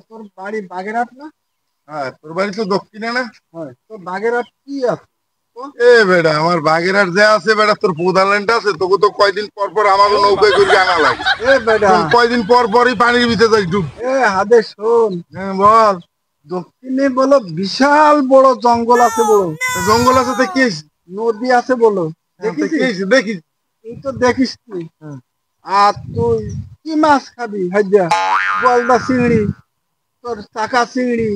তোর বাড়ি বাগেরহাট না? হ্যাঁ, তোর বাড়ি তো দক্ষিণে না? হয় তো বাগেরহাট কি আছে? এ বেটা, আমার বাগেরহাট যে আছে বেটা, তোর পুদাল্যান্ড আছে, তোকে তো কয়দিন পর পর আমাকে নৌকায় করে আনা লাগে। এ বেটা, কয়দিন পর পরই পানির ভিতরে যাই ডুব। হাদে শোন, হ্যাঁ বল। দক্ষিণে বলো বিশাল বড় জঙ্গল আছে, বড় জঙ্গল আছে তো কি হয়েছে? নদী আছে বলো, দেখিস? দেখিস। তুই তো দেখিস নি। আর তুই কি মাছ খাবি? হাইজা গলদা চিংড়ি, তোর চাকা চিংড়ি,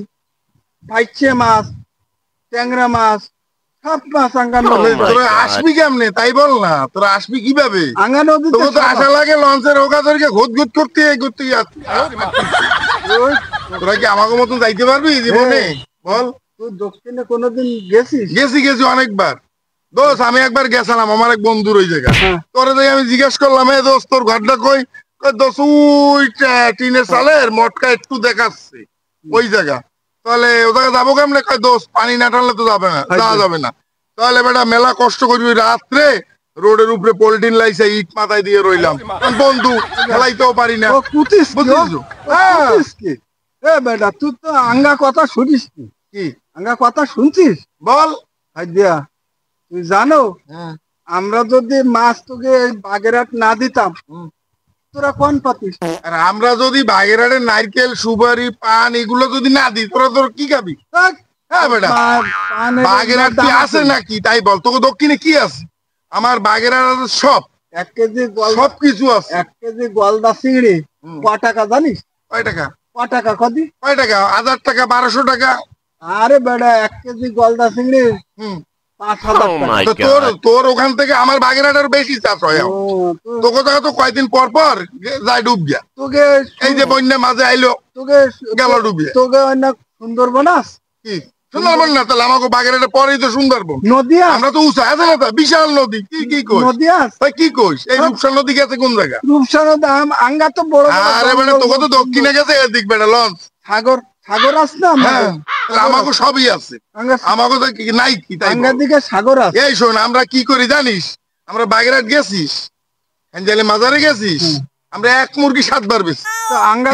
পাইছে মাছ, ট্যাংরা মাছ, সব মাছ আঙ্গানো। তোরা আসবি কেমনে তাই বল না, তোরা আসবি কিভাবে? আঙ্গা নদীতে তোকে তো আসা লাগে লঞ্চের ওকা ধরে ঘুত ঘুত করতে ঘুরতে যাচ্ছি। তোরা কি আমাকে মতন যাইতে পারবি জীবনে? বল। তুই দক্ষিণে কোনোদিন গেছিস? গেছি অনেকবার। দোস্ত আমি একবার গেছিলাম আমার এক বন্ধুর ওই জায়গা। তোরে যাই আমি জিজ্ঞেস করলাম, এ দোস্ত তোর ঘরটা কই? দোস্ত ওই টিনের চালের মটকা একটু দেখাচ্ছে ওই জায়গা। তাহলে ও জায়গা যাবো কেমনে? কয় দোস্ত পানি না টানলে তো যাবে না, যাওয়া যাবে না। তাহলে বেটা মেলা কষ্ট করবি রাত্রে, রোডের উপরে পলিথিন লাইছে, ইট মাথায় দিয়ে রইলাম। বন্ধু খেলাইতেও পারি না। কুতিস কি? এ বেটা, তুই তো আঙ্গা কথা শুনিস কি আঙ্গা কথা শুনছিস? বল। হাইদিয়া, তুই জানো আমরা যদি মাছ তোকে বাগেরহাট না দিতাম, তোরা কোন পাতিস? আর আমরা যদি বাগেরহাটের নারকেল সুপারি পান এগুলো যদি না দিই, তোরা তোর কি খাবি? হ্যাঁ বেটা, বাগেরহাট কি আছে নাকি তাই বল। তোকে দক্ষিণে কি আছে? আমার বাগেরহাট সব 1 কেজি সব কিছু আছে। 1 কেজি গলদা চিংড়ি ক টাকা জানিস? কয় টাকা? কদি? কয় টাকা? 1000 টাকা, 1200 টাকা। আরে বেটা, 1 কেজি গলদা চিংড়ি 5000 টাকা। তোর ওখান থেকে আমার বাগেরহাটের বেশি চাষ হয়। তোকে জায়গা তো কয়দিন পর পর যাই ডুব গিয়া। তোকে এই যে বন্যা মাঝে আইলো, তোকে গেল ডুবিয়ে। তোকে অনেক সুন্দরবন আস কি সুন্দরবন না? তাহলে আমাকে বাগেরহাটের পরেই তো সুন্দরবন। নদী আমরা তো উঁচা আছে না, বিশাল নদী। কি কইস? নদী আস কি কইস? এই রূপসা নদী গেছে কোন জায়গা? রূপসা নদী আঙ্গা তো বড়। আরে বেটা, তোকে তো দক্ষিণে গেছে এদিক বেটা লঞ্চ সাগর আস না? আমাকে সবই আছে, আমাকে তো নাই কি তাই দিকে সাগর আছে। এই শোন, আমরা কি করি জানিস? আমরা বাগেরহাট গেছিস, এঞ্জেলে মাজারে গেছিস, আমরা এক মুরগি 7 বার বেশি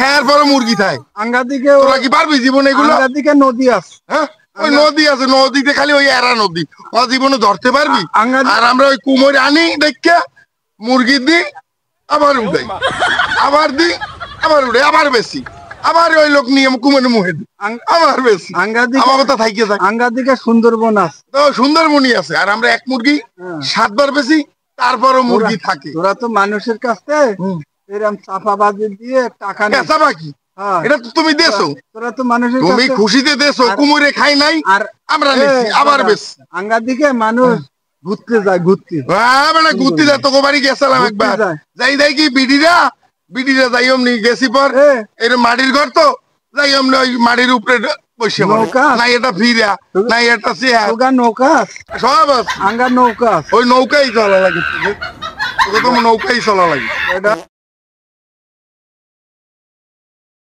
খাওয়ার পরে মুরগি খাই। আঙ্গা দিকে তোরা কি পারবি জীবনে এগুলো? আঙ্গা দিকে নদী আছে। হ্যাঁ, ওই নদী আছে, নদীতে খালি ওই এরা নদী, ও জীবনে ধরতে পারবি? আর আমরা ওই কুমোর আনি দেখে মুরগি দিই, আবার উঠাই, আবার দিই, আবার উঠাই, আবার বেশি, আবার ওই লোক নিয়ে কুমোরে মুহে দিই, আবার বেশি। আমার কথা থাইকে থাকে। আঙ্গা দিকে সুন্দরবন আছে, তো সুন্দরবনই আছে। আর আমরা এক মুরগি 7 বার বেশি, তারপরও মুরগি থাকে। তোরা তো মানুষের কাছে এরকম চাপাবাজি দিয়ে টাকা নেই। চাপাকি এটা তো তুমি দেছো, তোরা তো মানুষের তুমি খুশিতে দেছো। কুমোরে খাই নাই, আর আমরা নিচ্ছি আবার বেশি। আঙ্গা দিকে মানুষ ঘুরতে যায়, ঘুরতে যায়। তোকে বাড়ি গেছিলাম একবার, যাই দেখি বিডিরা যাই অমনি গেছি পর এর মাটির ঘর তো, যাই অমনি ওই মাটির উপরে বসে নাই, এটা ফিরা নাই, এটা চেয়ার নৌকা সব আছে। আঙ্গা নৌকা, ওই নৌকাই চলা লাগে, তোকে তো নৌকাই চলা লাগে।